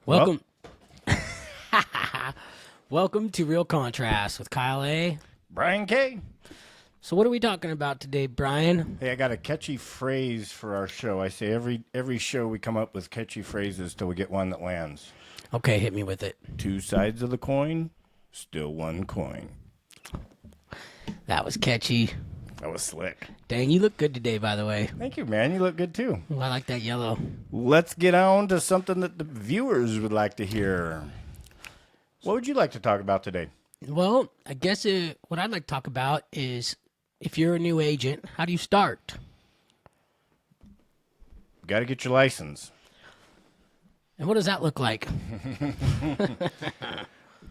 Welcome. Welcome to Real Contrast with Kyle A. Brian K. So what are we talking about today, Brian? Hey, I got a catchy phrase for our show. I say every show we come up with catchy phrases till we get one that lands. Okay, hit me with it. Two sides of the coin, still one coin. That was catchy. That was slick. Dang, you look good today, by the way. Thank you, man. You look good, too. Ooh, I like that yellow. Let's get on to something that the viewers would like to hear. What would you like to talk about today? Well, I guess what I'd like to talk about is if you're a new agent, how do you start? Got to get your license. And what does that look like?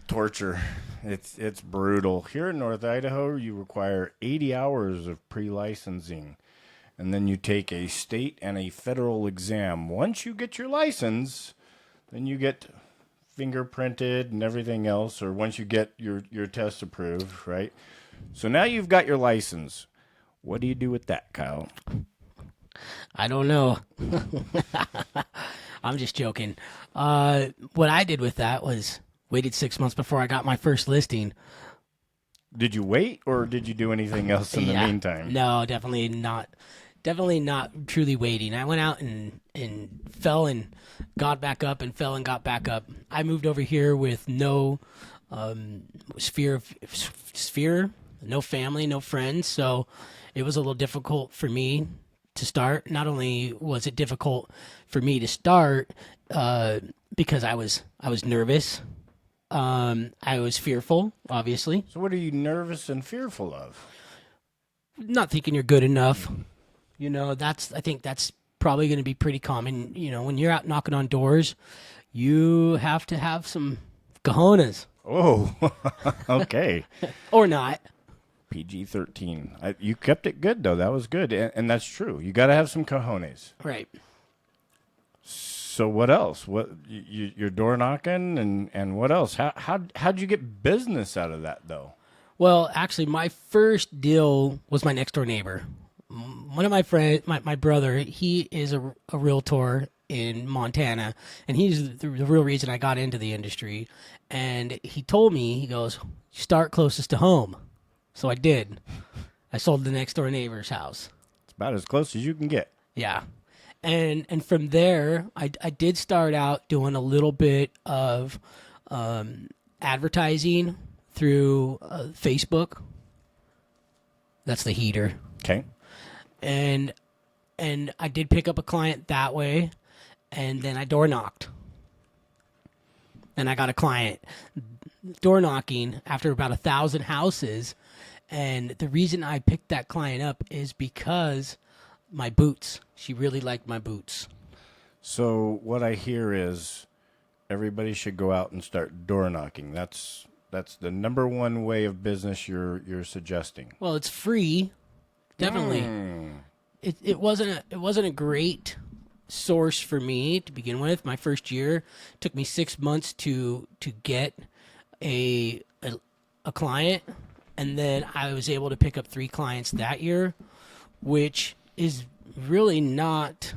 Torture. It's brutal. Here in North Idaho, you require 80 hours of pre-licensing. And then you take a state and a federal exam. Once you get your license, then you get fingerprinted and everything else, or once you get your test approved, right? So now you've got your license. What do you do with that, Kyle? I don't know. I'm just joking. What I did with that was waited 6 months before I got my first listing. Did you wait, or did you do anything else in the meantime? No, definitely not. Definitely not truly waiting. I went out and fell and got back up and fell and got back up. I moved over here with no sphere, no family, no friends. So it was a little difficult for me to start. Not only was it difficult for me to start because I was nervous. I was fearful, obviously. So what are you nervous and fearful of? Not thinking you're good enough. You know, I think that's probably going to be pretty common. You know, when you're out knocking on doors, you have to have some cojones. Oh, okay. Or not. PG-13. You kept it good, though. That was good. And that's true. You got to have some cojones. Right. So what else? You're door knocking and what else? How'd you get business out of that, though? Well, actually, my first deal was my next door neighbor. One of my friends, my brother, he is a realtor in Montana, and he's the real reason I got into the industry. And he told me, he goes, start closest to home. So I did. I sold the next door neighbor's house. It's about as close as you can get. Yeah. And from there, I did start out doing a little bit of advertising through Facebook. That's the heater. Okay. And I did pick up a client that way, and then I door knocked. And I got a client door knocking after about 1,000 houses. And the reason I picked that client up is because my boots. She really liked my boots. So what I hear is everybody should go out and start door knocking. That's the number one way of business you're suggesting. Well, it's free. Definitely. It wasn't a great source for me to begin with. My first year took me 6 months to get a client, and then I was able to pick up 3 clients that year, which is really not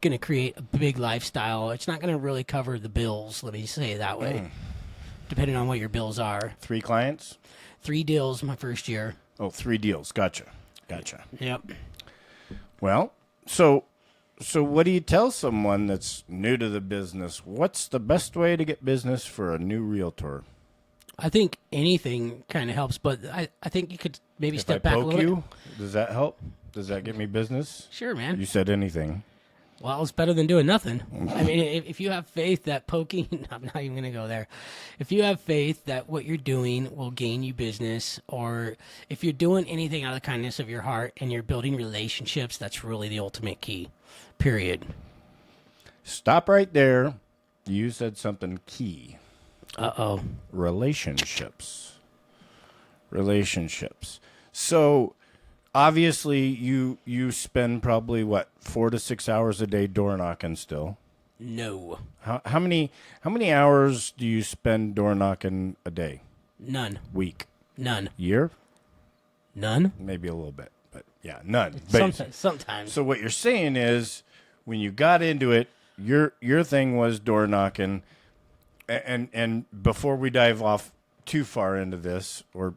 going to create a big lifestyle. It's not going to really cover the bills, let me say it that way, depending on what your bills are. 3 clients? 3 deals my first year. Oh, 3 deals. Gotcha. Yep. Well, so what do you tell someone that's new to the business? What's the best way to get business for a new realtor? I think anything kind of helps, but I think you could maybe If step I back a poke little you, bit. does that help? Does that get me business? Sure, man. You said anything. Well, it's better than doing nothing. I mean, if you have faith that poking, I'm not even going to go there. If you have faith that what you're doing will gain you business, or if you're doing anything out of the kindness of your heart and you're building relationships, that's really the ultimate key, period. Stop right there. You said something key. Uh-oh. Relationships. So obviously you spend probably, 4 to 6 hours a day door knocking still? No. How many hours do you spend door knocking a day? None. Week? None. Year? None? Maybe a little bit, but yeah, none. Sometimes. So what you're saying is when you got into it, your thing was door knocking, and before we dive off too far into this, or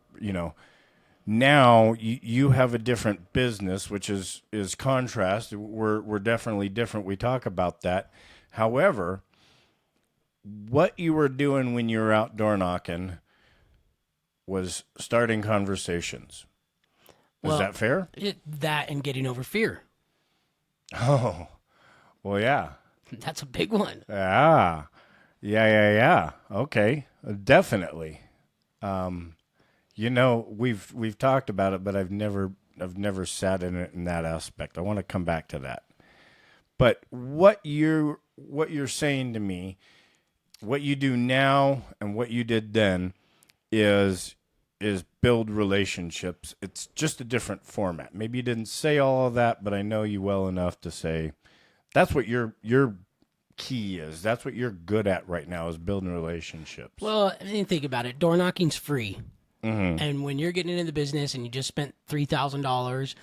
now you have a different business, which is contrast. We're definitely different. We talk about that. However, what you were doing when you were out door knocking was starting conversations. Is that fair? That and getting over fear. Oh, well, yeah. That's a big one. Yeah. Okay, definitely. We've talked about it, but I've never sat in it in that aspect. I want to come back to that. But what you're saying to me, what you do now and what you did then is build relationships. It's just a different format. Maybe you didn't say all of that, but I know you well enough to say that's what your key is. That's what you're good at right now, is building relationships. Well, I mean, think about it. Door knocking's free. Mm-hmm. And when you're getting into the business and you just spent $3,000,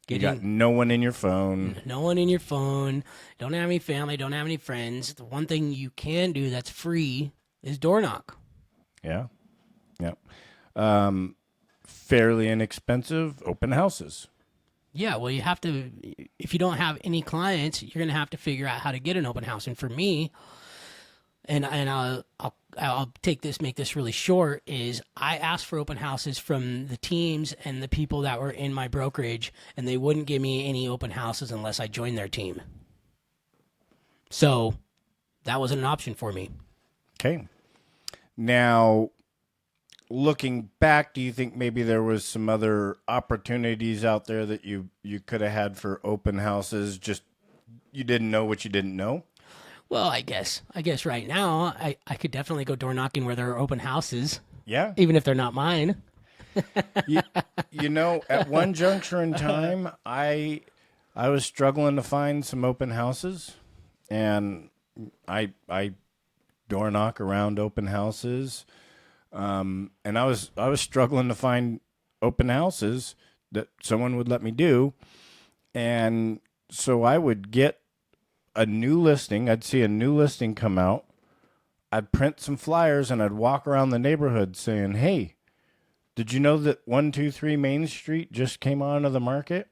you got no one in your phone. No one in your phone. Don't have any family. Don't have any friends. The one thing you can do that's free is door knock. Yeah. Fairly inexpensive open houses. Yeah, well, you have to. If you don't have any clients, you're going to have to figure out how to get an open house. And for me, and I'll make this really short, is I asked for open houses from the teams and the people that were in my brokerage, and they wouldn't give me any open houses unless I joined their team. So that wasn't an option for me. Okay. Now, looking back, do you think maybe there was some other opportunities out there that you could have had for open houses, just you didn't know what you didn't know? Well, I guess right now I could definitely go door knocking where there are open houses. Yeah. Even if they're not mine. At one juncture in time, I was struggling to find some open houses, and I door knock around open houses. And I was struggling to find open houses that someone would let me do. And so I would get a new listing. I'd see a new listing come out. I'd print some flyers and I'd walk around the neighborhood saying, "Hey, did you know that 123 Main Street just came onto the market?"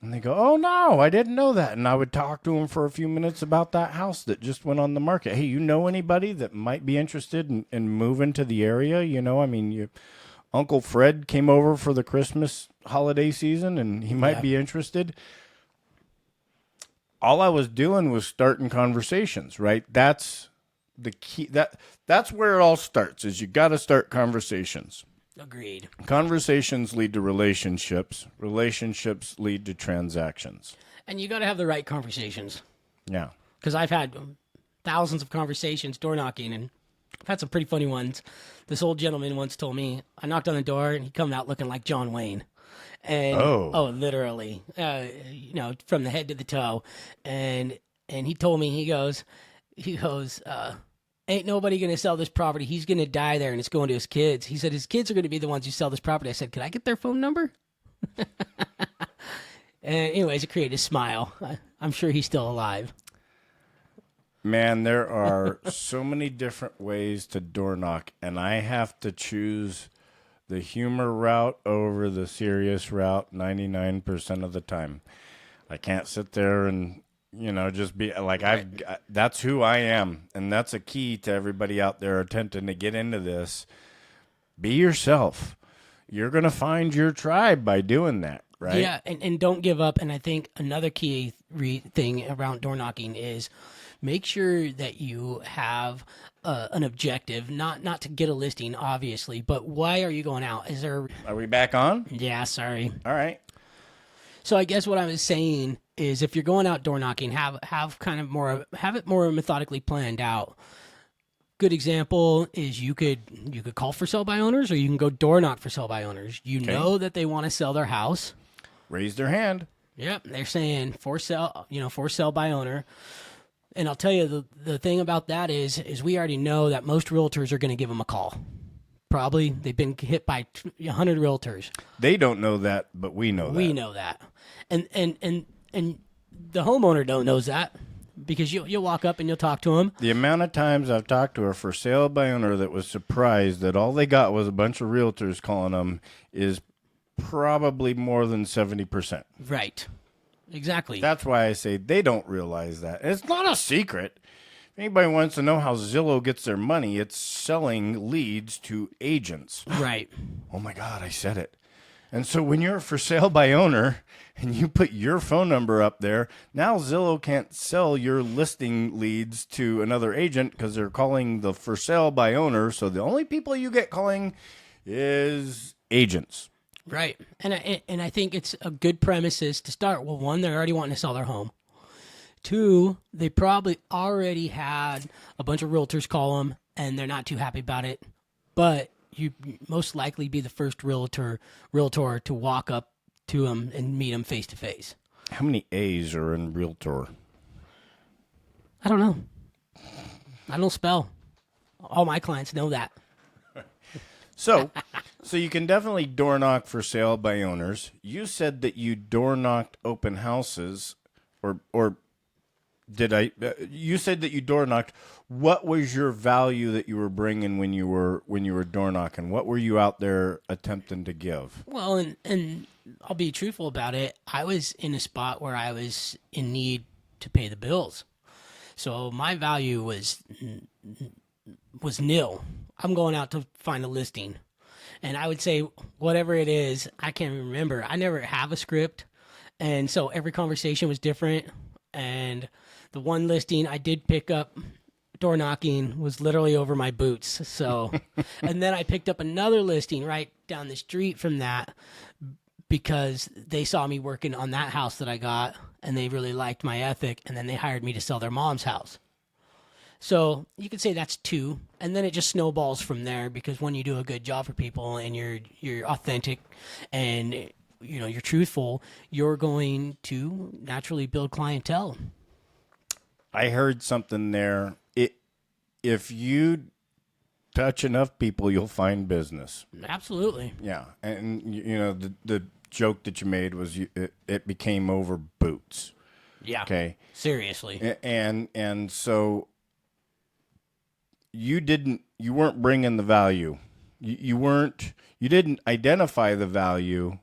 And they go, "Oh, no, I didn't know that." And I would talk to them for a few minutes about that house that just went on the market. "Hey, you know anybody that might be interested in moving to the area? Uncle Fred came over for the Christmas holiday season and he might be interested." All I was doing was starting conversations, right? That's the key. That's where it all starts, is you got to start conversations. Agreed. Conversations lead to relationships. Relationships lead to transactions. And you got to have the right conversations. Yeah. Because I've had thousands of conversations door knocking, and I've had some pretty funny ones. This old gentleman once told me, I knocked on the door and he come out looking like John Wayne. And literally, from the head to the toe. And he told me, he goes, ain't nobody going to sell this property. He's going to die there, and it's going to his kids. He said his kids are going to be the ones who sell this property. I said, could I get their phone number? And anyways, it created a smile. I'm sure he's still alive. Man, there are so many different ways to door knock, and I have to choose the humor route over the serious route 99% of the time. I can't sit there and just be like, that's who I am. And that's a key to everybody out there attempting to get into this. Be yourself. You're going to find your tribe by doing that, right? Yeah. And don't give up. And I think another key thing around door knocking is make sure that you have an objective, not to get a listing, obviously, but why are you going out? Are we back on? Yeah, sorry. All right. So I guess what I was saying is, if you're going out door knocking, have it more methodically planned out. Good example is you could call for sell by owners, or you can go door knock for sell by owners. You know that they want to sell their house. Raise their hand. Yep, they're saying for sell by owner. And I'll tell you, the thing about that is we already know that most realtors are going to give them a call. Probably they've been hit by 100 realtors. They don't know that, but we know that. We know that. And the homeowner knows that. because you'll walk up and you'll talk to them. The amount of times I've talked to a for sale by owner that was surprised that all they got was a bunch of realtors calling them is probably more than 70%. Right. Exactly. That's why I say they don't realize that. And it's not a secret. If anybody wants to know how Zillow gets their money, it's selling leads to agents. Right. Oh my God, I said it. And so when you're for sale by owner and you put your phone number up there, now Zillow can't sell your listing leads to another agent because they're calling the for sale by owner. So the only people you get calling is agents. Right. And I think it's a good premises to start. Well, one, they're already wanting to sell their home. Two, they probably already had a bunch of realtors call them and they're not too happy about it. But you most likely be the first realtor to walk up to them and meet them face to face. How many A's are in realtor? I don't know. I don't spell. All my clients know that. So you can definitely door knock for sale by owners. You said that you door knocked open houses, or did I? You said that you door knocked. What was your value that you were bringing when you were door knocking? What were you out there attempting to give? Well, and I'll be truthful about it. I was in a spot where I was in need to pay the bills, so my value was nil. I'm going out to find a listing. And I would say whatever it is, I can't remember. I never have a script. And so every conversation was different. And the one listing I did pick up door knocking was literally over my boots. So, and then I picked up another listing right down the street from that because they saw me working on that house that I got and they really liked my ethic. And then they hired me to sell their mom's house. So you could say that's two, and then it just snowballs from there because when you do a good job for people and you're authentic and you're truthful, you're going to naturally build clientele. I heard something there. If you touch enough people, you'll find business. Absolutely. Yeah, and the joke that you made was it became over boots. Yeah. Okay. Seriously. And so. You weren't bringing the value. You didn't identify the value.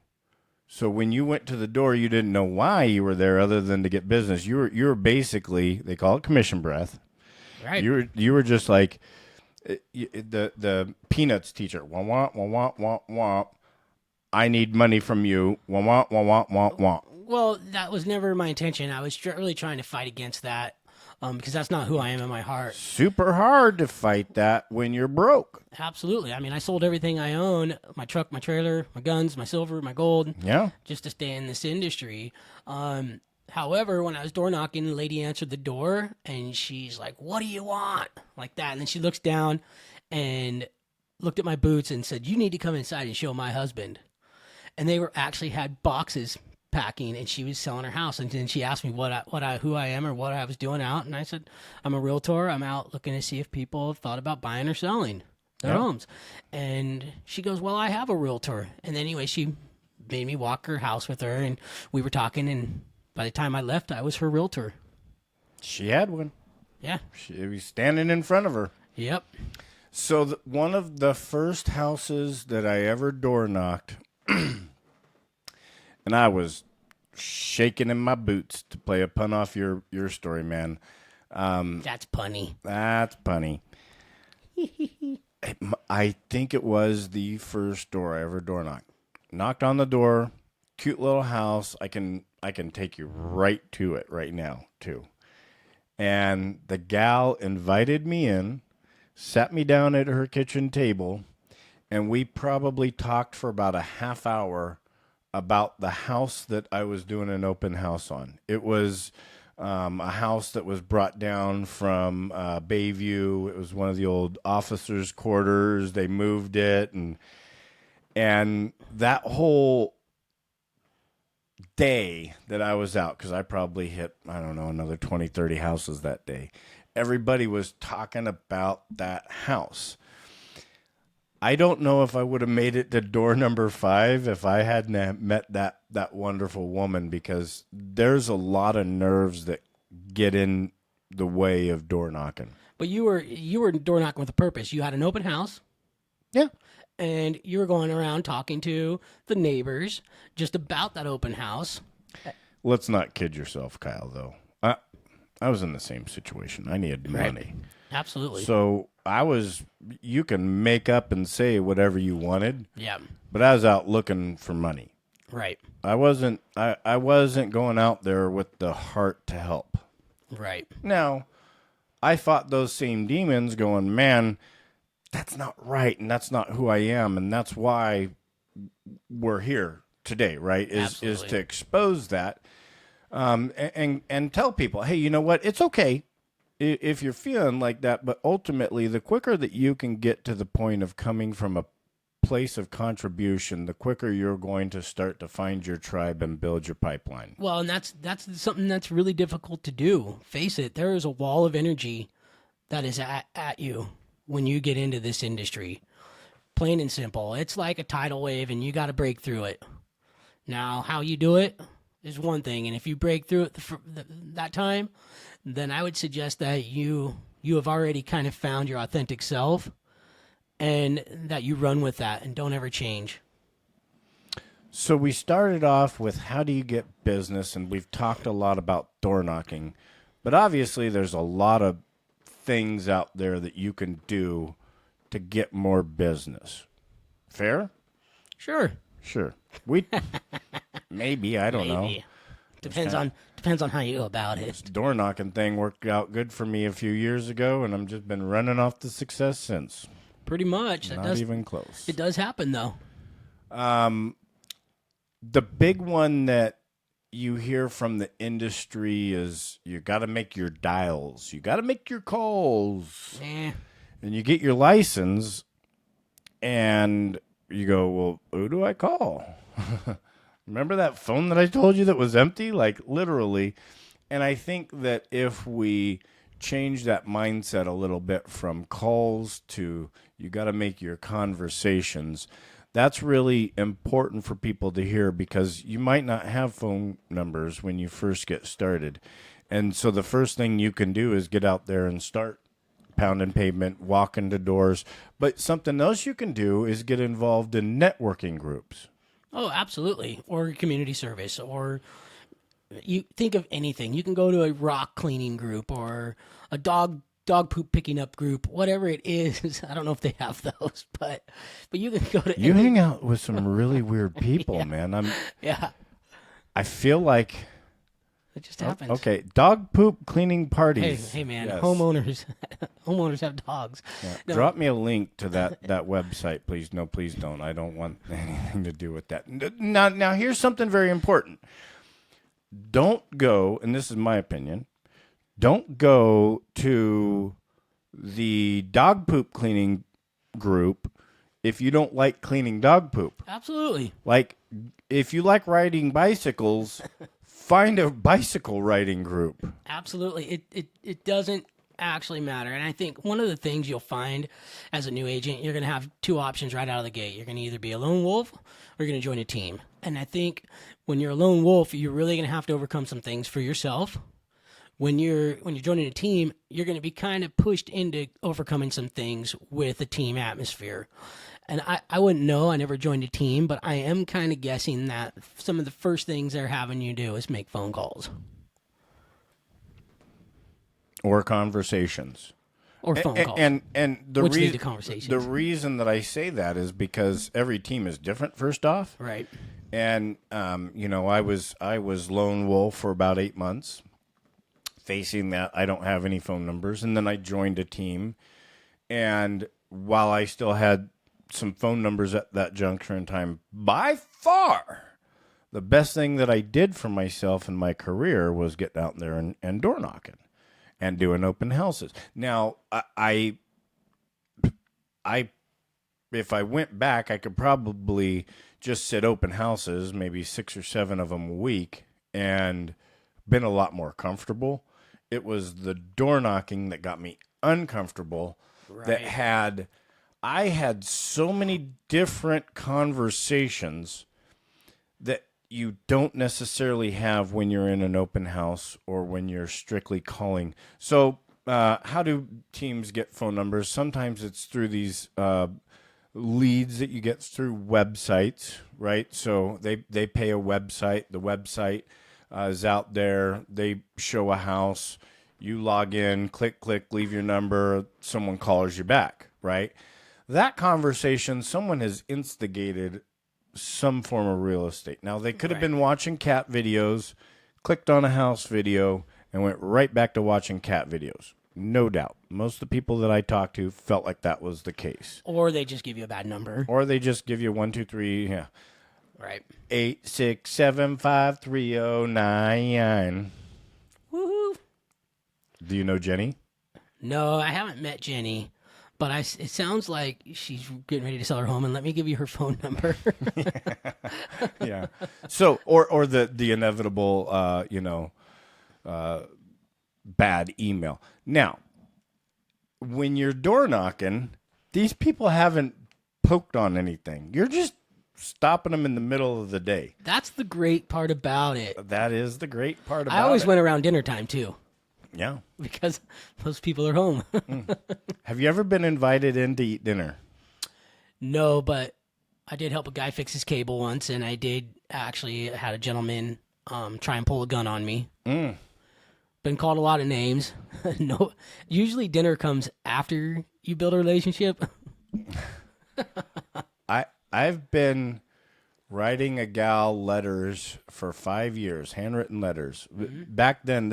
So when you went to the door, you didn't know why you were there other than to get business. You were basically, they call it commission breath. Right. You were just like the Peanuts teacher. Wah, wah, wah, wah, wah, wah. I need money from you. Wah, wah, wah, wah, wah, wah. Well, that was never my intention. I was really trying to fight against that. Because that's not who I am in my heart. Super hard to fight that when you're broke. Absolutely. I mean, I sold everything I own, my truck, my trailer, my guns, my silver, my gold, Yeah. just to stay in this industry. However, when I was door knocking, the lady answered the door, and she's like, "What do you want?" Like that. And then she looks down and looked at my boots and said, "You need to come inside and show my husband." And they actually had boxes packing, and she was selling her house, and then she asked me who I am or what I was doing out, and I said I'm a realtor. I'm out looking to see if people have thought about buying or selling their homes. And she goes, "Well, I have a realtor." And anyway, she made me walk her house with her, and we were talking, and by the time I left, I was her realtor. She had one. Yeah. She was standing in front of her. Yep. So one of the first houses that I ever door knocked, and I was shaking in my boots to play a pun off your story, man. That's punny. That's punny. I think it was the first door I ever door knocked. Knocked on the door, cute little house. I can take you right to it right now, too. And the gal invited me in, sat me down at her kitchen table, and we probably talked for about a half hour about the house that I was doing an open house on. It was a house that was brought down from Bayview. It was one of the old officers' quarters. They moved it, and that whole day that I was out, because I probably hit, I don't know, another 20, 30 houses that day. Everybody was talking about that house. I don't know if I would have made it to door number 5 if I hadn't met that wonderful woman, because there's a lot of nerves that get in the way of door knocking. But you were door knocking with a purpose. You had an open house, Yeah. and you were going around talking to the neighbors just about that open house. Let's not kid yourself, Kyle, though. I was in the same situation. I needed money. Absolutely. So you can make up and say whatever you wanted, Yeah. but I was out looking for money. Right. I wasn't going out there with the heart to help. Right. Now, I fought those same demons going, man, that's not right, and that's not who I am, and that's why we're here today, right? Is to expose that, and tell people, hey, you know what? It's okay if you're feeling like that, but ultimately, the quicker that you can get to the point of coming from a place of contribution, the quicker you're going to start to find your tribe and build your pipeline. Well, and that's something that's really difficult to do. Face it, there is a wall of energy that is at you when you get into this industry. Plain and simple. It's like a tidal wave, and you got to break through it. Now, how you do it is one thing, and if you break through it that time, then I would suggest that you have already kind of found your authentic self, and that you run with that and don't ever change. So we started off with how do you get business, and we've talked a lot about door knocking, but obviously there's a lot of things out there that you can do to get more business. Fair? Sure. We maybe, I don't know. Maybe. Depends on how you go about it. This door knocking thing worked out good for me a few years ago, and I've just been running off the success since. Pretty much. Not even close. It does happen, though. The big one that you hear from the industry is you got to make your dials. You got to make your calls. And you get your license, and you go, well, who do I call? Remember that phone that I told you that was empty? Like, literally. And I think that if we change that mindset a little bit from calls to you got to make your conversations, that's really important for people to hear, because you might not have phone numbers when you first get started. And so the first thing you can do is get out there and start pounding pavement, walking to doors. But something else you can do is get involved in networking groups. Oh, absolutely. Or community service, or you think of anything. You can go to a rock cleaning group or a dog poop picking up group, whatever it is. I don't know if they have those, but you can go to. You hang out with some really weird people, man. I feel like it just happens. Okay, dog poop cleaning parties. Hey, man, yes. homeowners have dogs. Yeah. No. Drop me a link to that website, please. No, please don't. I don't want anything to do with that. Now, here's something very important. Don't go, and this is my opinion, don't go to the dog poop cleaning group if you don't like cleaning dog poop. Absolutely. Like, if you like riding bicycles, find a bicycle riding group. Absolutely. It doesn't actually matter. And I think one of the things you'll find as a new agent, you're going to have two options right out of the gate. You're going to either be a lone wolf or you're going to join a team. And I think when you're a lone wolf, you're really going to have to overcome some things for yourself. When you're joining a team, you're going to be kind of pushed into overcoming some things with a team atmosphere. And I wouldn't know. I never joined a team, but I am kind of guessing that some of the first things they're having you do is make phone calls. Or conversations. Or phone calls. And the which lead to conversations. The reason that I say that is because every team is different, first off. Right. And, I was lone wolf for about 8 months, facing that I don't have any phone numbers. And then I joined a team. And while I still had some phone numbers at that juncture in time, by far, the best thing that I did for myself in my career was getting out there and door knocking and doing open houses. Now, I if I went back, I could probably just sit open houses, maybe 6 or 7 of them a week, and been a lot more comfortable. It was the door knocking that got me uncomfortable. Right. I had so many different conversations that you don't necessarily have when you're in an open house or when you're strictly calling. So how do teams get phone numbers? Sometimes it's through these leads that you get through websites, right? So they pay a website. The website is out there. They show a house. You log in, click, leave your number. Someone calls you back, right? That conversation, someone has instigated some form of real estate. Now, they could have been watching cat videos, clicked on a house video, and went right back to watching cat videos. No doubt. Most of the people that I talked to felt like that was the case. Or they just give you a bad number. Or they just give you 1, 2, 3, yeah. Right. 8, 6, 7, 5, 3, 0, 9. Woohoo. Do you know Jenny? No, I haven't met Jenny, but it sounds like she's getting ready to sell her home, and let me give you her phone number. Yeah. So, or the inevitable, bad email. Now, when you're door knocking, these people haven't poked on anything. You're just stopping them in the middle of the day. That's the great part about it. That is the great part about it. I always went around dinner time, too. Yeah. Because most people are home. Have you ever been invited in to eat dinner? No, but I did help a guy fix his cable once, and I did actually had a gentleman try and pull a gun on me. Been called a lot of names. No, usually dinner comes after you build a relationship. I've been writing a gal letters for 5 years, handwritten letters. Back then,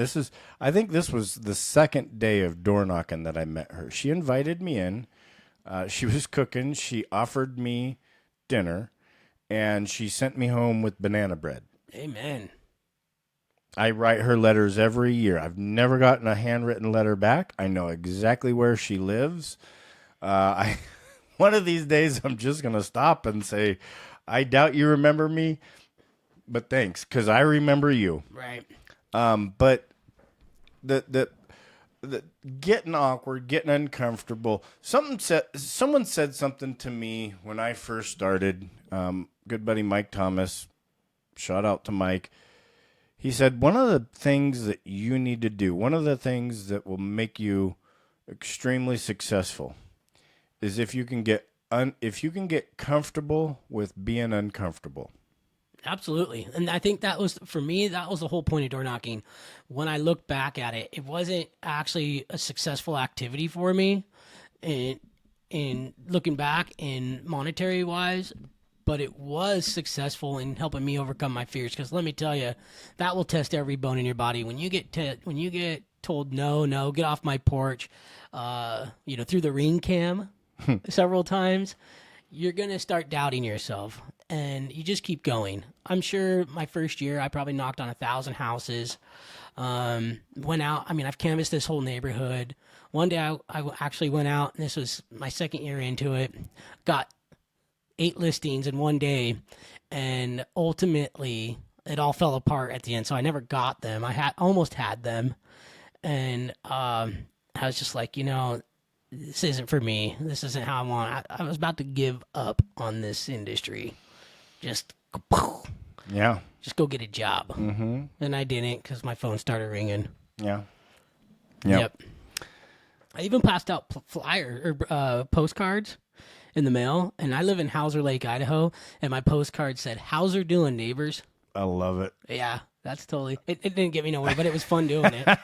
I think this was the second day of door knocking that I met her. She invited me in. She was cooking. She offered me dinner, and she sent me home with banana bread. Amen. I write her letters every year. I've never gotten a handwritten letter back. I know exactly where she lives. One of these days, I'm just going to stop and say, I doubt you remember me, but thanks, because I remember you. Right. But the getting awkward, getting uncomfortable. Someone said something to me when I first started. Good buddy Mike Thomas, shout out to Mike. He said, one of the things that you need to do, one of the things that will make you extremely successful, is if you can get comfortable with being uncomfortable. Absolutely. And I think that was, for me, that was the whole point of door knocking. When I look back at it, it wasn't actually a successful activity for me in looking back in monetary wise, but it was successful in helping me overcome my fears. Because let me tell you, that will test every bone in your body. When you get told no, get off my porch, through the ring cam several times, you're going to start doubting yourself, and you just keep going. I'm sure my first year, I probably knocked on 1,000 houses, went out. I mean, I've canvassed this whole neighborhood. One day I actually went out, and this was my second year into it, got 8 listings in one day, and ultimately it all fell apart at the end. So I never got them. I almost had them. And, I was just like, this isn't for me. This isn't how I want. I was about to give up on this industry. Just go get a job. Mm-hmm. And I didn't, because my phone started ringing. Yeah. Yep. I even passed out postcards in the mail, and I live in Hauser Lake, Idaho, and my postcard said, "How's her doing, neighbors?" I love it. Yeah, that's totally. It didn't get me nowhere, but it was fun doing it.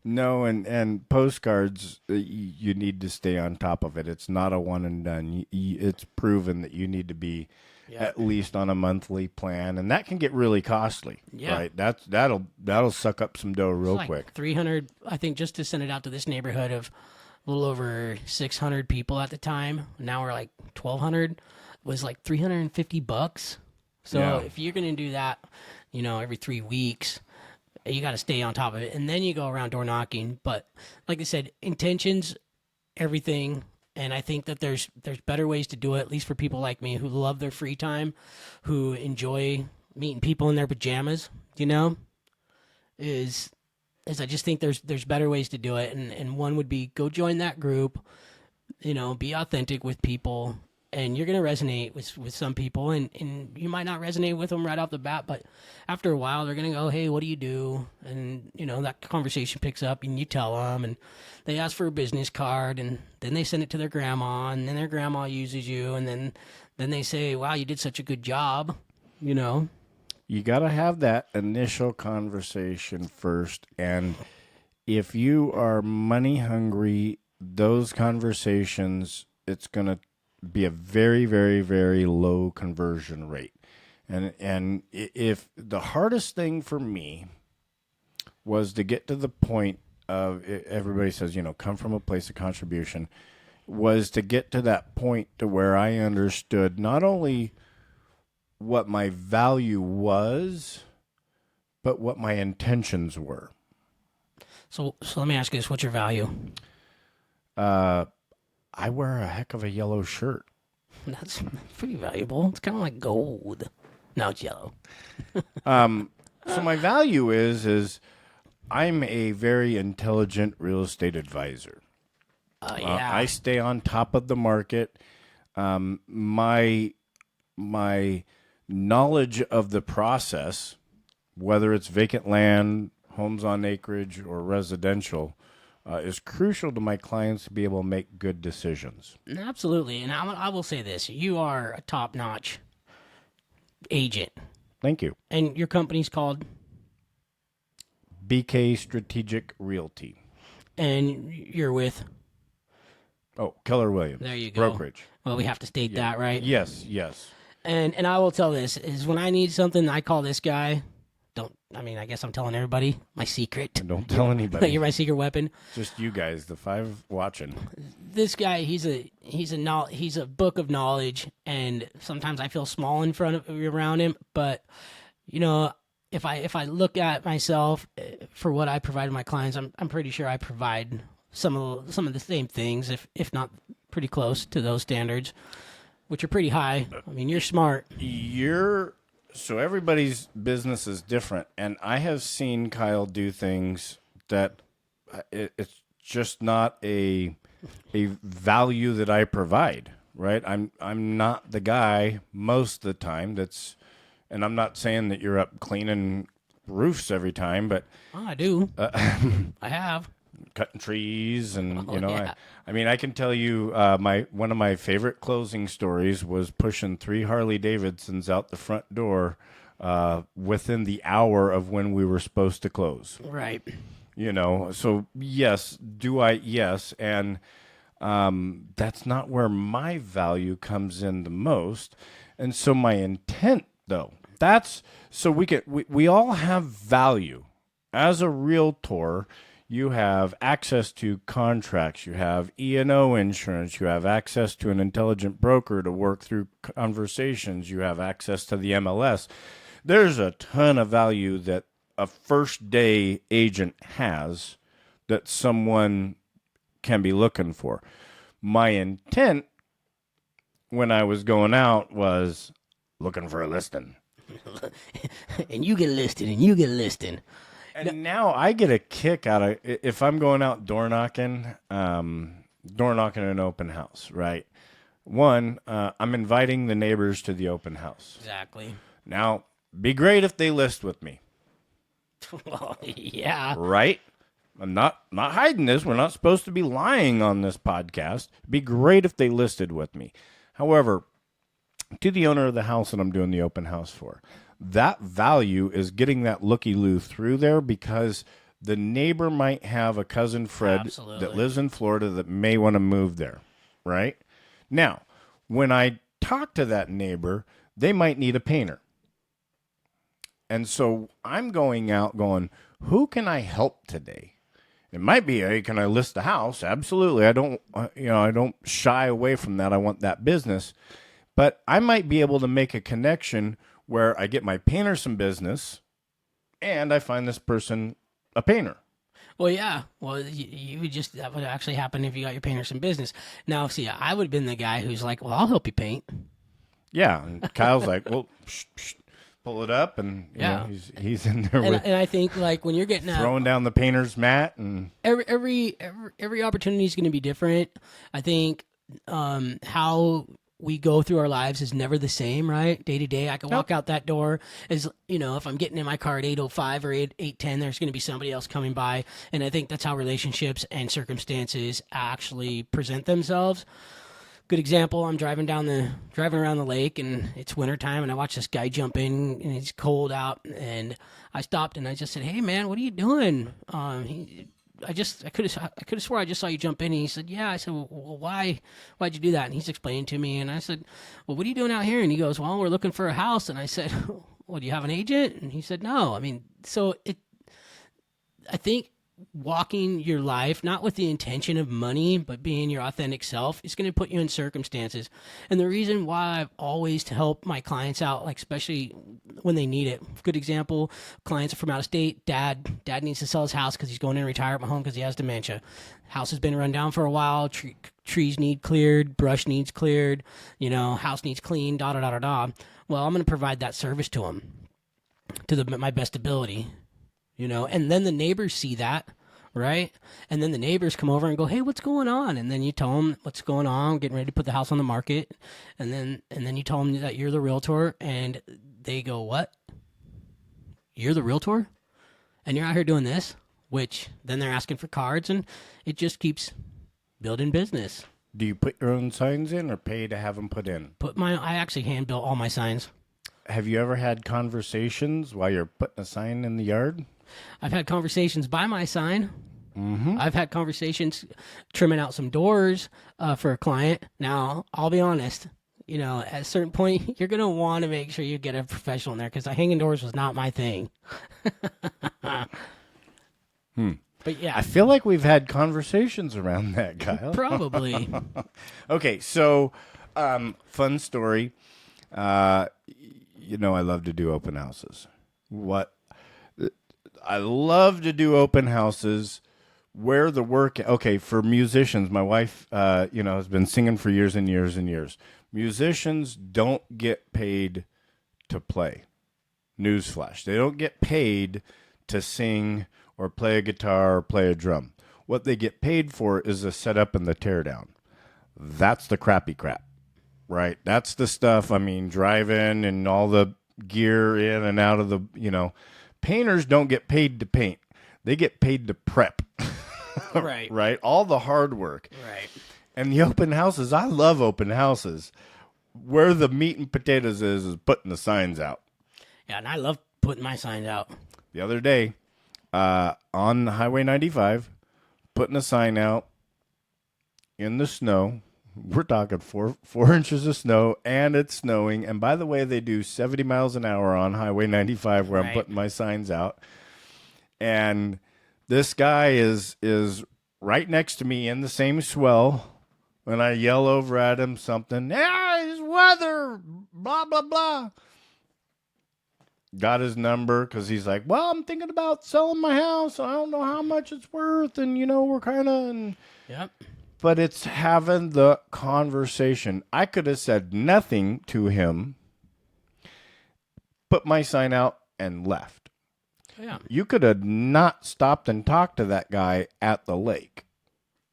No, and postcards, you need to stay on top of it. It's not a one and done. It's proven that you need to be at least on a monthly plan, and that can get really costly. Yeah. Right? That'll suck up some dough real quick. 300, I think, just to send it out to this neighborhood of a little over 600 people at the time. Now we're like 1,200. Was like $350. So if you're going to do that, every 3 weeks, you got to stay on top of it. And then you go around door knocking. But like I said, intentions, everything. And I think that there's better ways to do it, at least for people like me who love their free time, who enjoy meeting people in their pajamas, is I just think there's better ways to do it. And one would be go join that group, be authentic with people, and you're going to resonate with some people, and you might not resonate with them right off the bat, but after a while they're going to go, hey, what do you do? And that conversation picks up, and you tell them, and they ask for a business card, and then they send it to their grandma, and then their grandma uses you, and then they say, wow, you did such a good job. You got to have that initial conversation first, and if you are money hungry, those conversations, it's going to be a very, very, very low conversion rate. And if the hardest thing for me was to get to the point of, everybody says, come from a place of contribution, was to get to that point to where I understood not only what my value was, but what my intentions were. So let me ask you this: what's your value? I wear a heck of a yellow shirt. That's pretty valuable. It's kind of like gold. No, it's yellow. So my value is I'm a very intelligent real estate advisor. Yeah. I stay on top of the market. My knowledge of the process, whether it's vacant land, homes on acreage, or residential, is crucial to my clients to be able to make good decisions. Absolutely. And I will say this. You are a top-notch agent. Thank you. And your company's called? BK Strategic Realty. And you're with? Oh, Keller Williams. There you go. Brokerage. Well, we have to state that, right? Yes. And I will tell this, is when I need something, I call this guy. I guess I'm telling everybody my secret. Don't tell anybody. You're my secret weapon. Just you guys, the 5 watching. This guy, he's a book of knowledge, and sometimes I feel small in front of around him. But if I look at myself for what I provide to my clients, I'm pretty sure I provide some of the same things, if not pretty close to those standards, which are pretty high. I mean, you're smart. So everybody's business is different, and I have seen Kyle do things that it's just not a value that I provide, right? I'm not the guy most of the time and I'm not saying that you're up cleaning roofs every time, but I do. I have. Cutting trees and yeah. I can tell you one of my favorite closing stories was pushing 3 Harley Davidsons out the front door within the hour of when we were supposed to close. Right. So yes, and that's not where my value comes in the most. And so my intent, though, we all have value. As a realtor, you have access to contracts, you have E&O insurance, you have access to an intelligent broker to work through conversations, you have access to the MLS. There's a ton of value that a first-day agent has that someone can be looking for. My intent when I was going out was looking for a listing. And you get listed, and you get listed. And now I get a kick out of, if I'm going out door knocking an open house, right? One, I'm inviting the neighbors to the open house. Exactly. Now, be great if they list with me. Well, yeah. Right? I'm not hiding this. We're not supposed to be lying on this podcast. It'd be great if they listed with me. However, to the owner of the house that I'm doing the open house for, that value is getting that looky-loo through there because the neighbor might have a cousin Fred Absolutely. that lives in Florida that may want to move there, right? Now, when I talk to that neighbor, they might need a painter. And so I'm going out going, who can I help today? It might be, hey, can I list the house? Absolutely. I don't shy away from that. I want that business. But I might be able to make a connection where I get my painter some business and I find this person a painter. Well, yeah. Well, that would actually happen if you got your painter some business. Now, see, I would have been the guy who's like, well, I'll help you paint. Yeah. And Kyle's like, well, pull it up. And you know, he's in there and I think like when you're getting throwing down the painter's mat and every opportunity is going to be different. I think how we go through our lives is never the same, right? Day to day, I can walk out that door as, if I'm getting in my car at 8:05 or 8:10, there's going to be somebody else coming by. And I think that's how relationships and circumstances actually present themselves. Good example, I'm driving around the lake, and it's wintertime, and I watch this guy jump in, and it's cold out, and I stopped and I just said, "Hey man, what are you doing?" I could have swore I just saw you jump in. And he said, "Yeah." I said, "Well, why'd you do that?" And he's explaining to me, and I said, "Well, what are you doing out here?" And he goes, "Well, we're looking for a house." And I said, "Well, do you have an agent?" And he said, "No." I mean, I think walking your life, not with the intention of money, but being your authentic self, is going to put you in circumstances. And the reason why I've always to help my clients out, like especially when they need it. Good example, clients are from out of state. Dad needs to sell his house because he's going in retirement home because he has dementia. House has been run down for a while. Trees need cleared. Brush needs cleared. House needs cleaned. Da da da da da. Well, I'm going to provide that service to him to my best ability. And then the neighbors see that, right? And then the neighbors come over and go, "Hey, what's going on?" And then you tell them what's going on, getting ready to put the house on the market. And then you tell them that you're the realtor, and they go, "What? You're the realtor? And you're out here doing this?" Which then they're asking for cards, and it just keeps building business. Do you put your own signs in or pay to have them put in? I actually hand built all my signs. Have you ever had conversations while you're putting a sign in the yard? I've had conversations by my sign. Mm-hmm. I've had conversations trimming out some doors for a client. Now, I'll be honest, at a certain point, you're going to want to make sure you get a professional in there because hanging doors was not my thing. But yeah. I feel like we've had conversations around that, Kyle. Probably. Okay, so fun story. I love to do open houses. I love to do open houses where the work. Okay, for musicians, my wife, has been singing for years and years and years. Musicians don't get paid to play. Newsflash: they don't get paid to sing or play a guitar or play a drum. What they get paid for is the setup and the teardown. That's the crappy crap, right? That's the stuff. I mean, driving and all the gear in and out of the, painters don't get paid to paint. They get paid to prep. Right. Right? All the hard work. Right. And the open houses, I love open houses. Where the meat and potatoes is putting the signs out. Yeah, and I love putting my signs out. The other day, on Highway 95, putting a sign out in the snow. We're talking 4 inches of snow, and it's snowing. And by the way, they do 70 miles an hour on Highway 95 where I'm putting my signs out. And this guy is right next to me in the same swell. When I yell over at him something, it's weather, blah, blah, blah. Got his number because he's like, "Well, I'm thinking about selling my house. I don't know how much it's worth. And, we're kind of... Yep. But it's having the conversation. I could have said nothing to him, put my sign out, and left. Yeah. You could have not stopped and talked to that guy at the lake.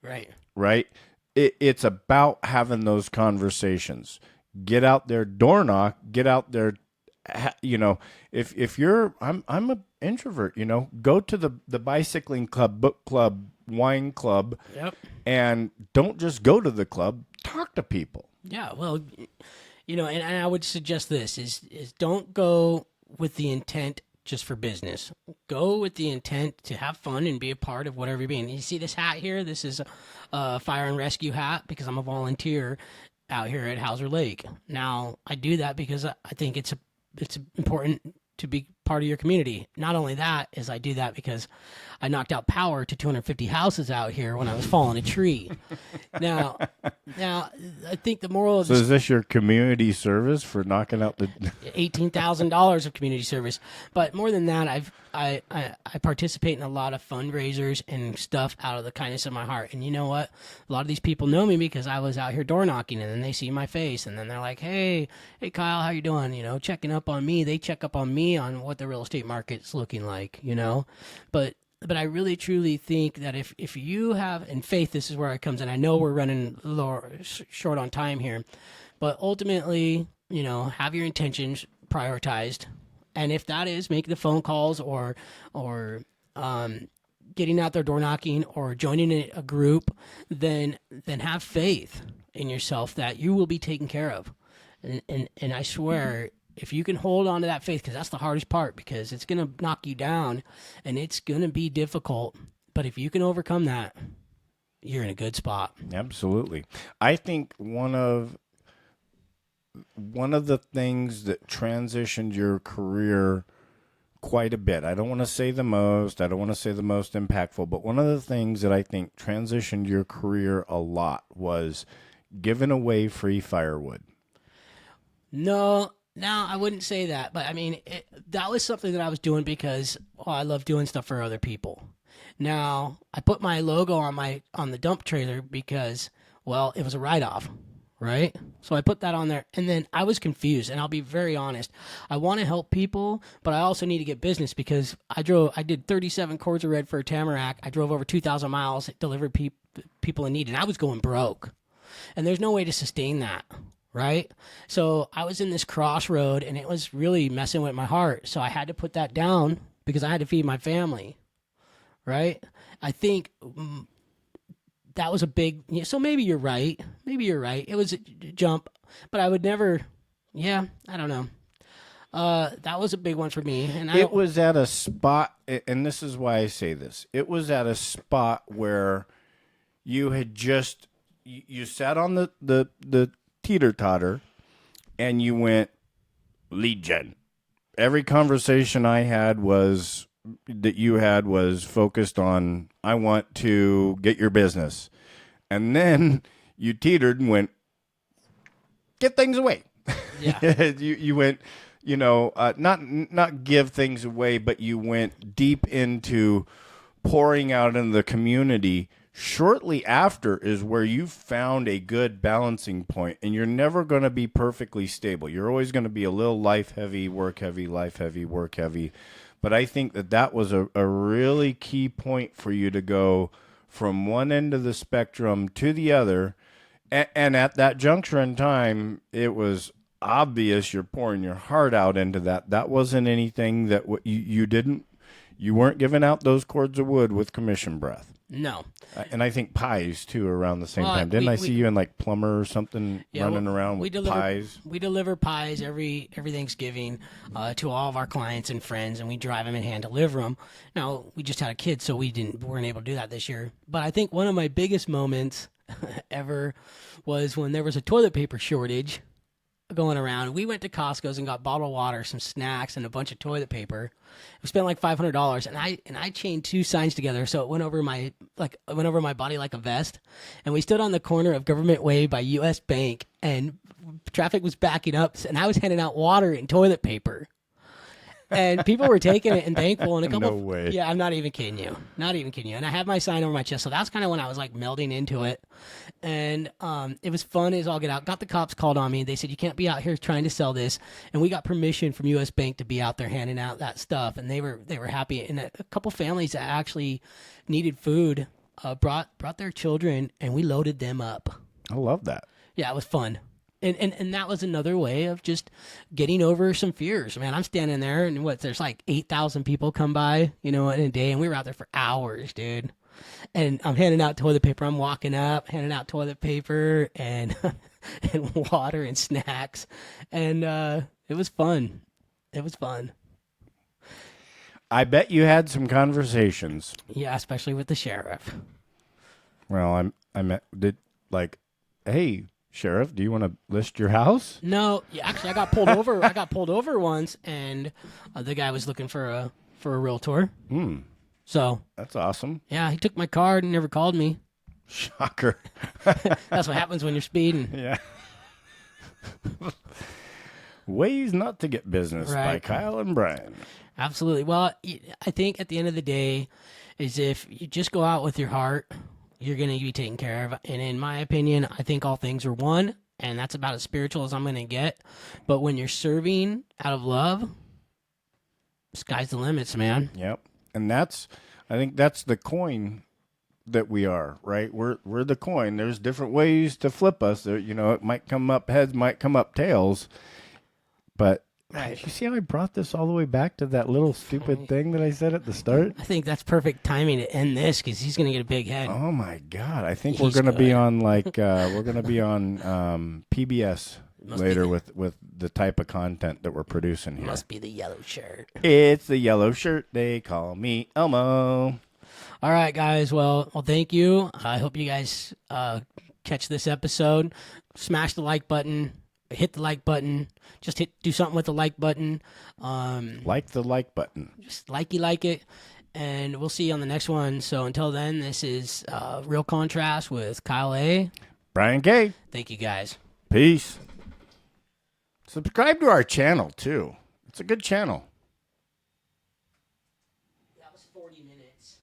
Right. Right? It's about having those conversations. Get out there, door knock, get out there. If you're, I'm an introvert, go to the bicycling club, book club, wine club. Yep. And don't just go to the club, talk to people. Yeah, well, and I would suggest this is don't go with the intent just for business. Go with the intent to have fun and be a part of whatever you're being. You see this hat here? This is a fire and rescue hat because I'm a volunteer out here at Hauser Lake. Now, I do that because I think it's important to be part of your community. Not only that, is I do that because I knocked out power to 250 houses out here when I was falling a tree. Now, I think the moral of So is this your community service for knocking out the $18,000 of community service? But more than that, I participate in a lot of fundraisers and stuff out of the kindness of my heart. And you know what? A lot of these people know me because I was out here door knocking, and then they see my face, and then they're like, hey Kyle, how you doing? Checking up on me. They check up on me on what the real estate market's looking like, But I really truly think that if you have, and faith, this is where it comes in. I know we're running short on time here. But ultimately, have your intentions prioritized. And if that is making the phone calls or getting out there door knocking or joining a group, then have faith in yourself that you will be taken care of. And I swear, if you can hold on to that faith, because that's the hardest part, because it's going to knock you down and it's going to be difficult. But if you can overcome that, you're in a good spot. Absolutely. I think one of the things that transitioned your career quite a bit. I don't want to say the most. I don't want to say the most impactful, but one of the things that I think transitioned your career a lot was giving away free firewood. No, I wouldn't say that. But I mean, that was something that I was doing because I love doing stuff for other people. Now, I put my logo on the dump trailer because, well, it was a write-off, right? So I put that on there, and then I was confused, and I'll be very honest. I want to help people, but I also need to get business because I did 37 cords of red for a tamarack. I drove over 2,000 miles, delivered people in need, and I was going broke. And there's no way to sustain that, right? So I was in this crossroad, and it was really messing with my heart. So I had to put that down because I had to feed my family, right? I think that was a big. So maybe you're right. Maybe you're right. It was a jump, but I would never. Yeah, I don't know. That was a big one for me, and It was at a spot, and this is why I say this. It was at a spot where you had just you sat on the teeter-totter, and you went lead gen. Every conversation I had was focused on, I want to get your business. And then you teetered and went, get things away. Yeah. you went, not give things away, but you went deep into pouring out in the community. Shortly after is where you found a good balancing point, and you're never going to be perfectly stable. You're always going to be a little life heavy, work heavy, life heavy, work heavy. But I think that was a really key point for you to go from one end of the spectrum to the other. And at that juncture in time, it was obvious you're pouring your heart out into that. That wasn't anything that you weren't giving out those cords of wood with commission breath. No. And I think pies, too, around the same time. Didn't I see you in, like, plumber or something running around with pies? We deliver pies every Thanksgiving to all of our clients and friends, and we drive them and hand deliver them. Now, we just had a kid, so we weren't able to do that this year. But I think one of my biggest moments ever was when there was a toilet paper shortage going around. We went to Costco's and got bottled water, some snacks, and a bunch of toilet paper. We spent like $500, and I chained two signs together so it went over my body like a vest. And we stood on the corner of Government Way by U.S. Bank, and traffic was backing up, and I was handing out water and toilet paper. And people were taking it and thankful. And a couple, No way. Yeah, I'm not even kidding you. And I had my sign over my chest, so that's kind of when I was like melding into it. And it was fun as all get out. Got the cops called on me. They said you can't be out here trying to sell this. And we got permission from U.S. Bank to be out there handing out that stuff. And they were happy. And a couple families that actually needed food brought their children, and we loaded them up. I love that. Yeah, it was fun. And that was another way of just getting over some fears. Man, I'm standing there, and there's like 8,000 people come by, in a day, and we were out there for hours, dude. And I'm handing out toilet paper. I'm walking up, handing out toilet paper and and water and snacks. And it was fun. It was fun. I bet you had some conversations. Yeah, especially with the sheriff. Well, hey, Sheriff, do you want to list your house? No, actually, I got pulled over. I got pulled over once, and the guy was looking for a realtor. So that's awesome. Yeah, he took my card and never called me. Shocker. That's what happens when you're speeding. Yeah. Ways Not to Get Business by Kyle and Brian. Absolutely. Well, I think at the end of the day, is if you just go out with your heart, you're going to be taken care of. And in my opinion, I think all things are one, and that's about as spiritual as I'm going to get. But when you're serving out of love, sky's the limits, man. Yep. And I think that's the coin that we are, right? We're the coin. There's different ways to flip us. There, it might come up heads, might come up tails. But Right. you see how I brought this all the way back to that little stupid thing that I said at the start? I think that's perfect timing to end this because he's going to get a big head. Oh my God! I think He's we're gonna be good. on PBS later with the type of content that we're producing here. Must be the yellow shirt. It's the yellow shirt. They call me Elmo. All right, guys. Well, thank you. I hope you guys catch this episode. Smash the like button. Hit the like button. Just do something with the like button. Like the like button. Just like it. And we'll see you on the next one. So until then, this is Real Contrast with Kyle A. Brian K. Thank you, guys. Peace. Subscribe to our channel, too. It's a good channel.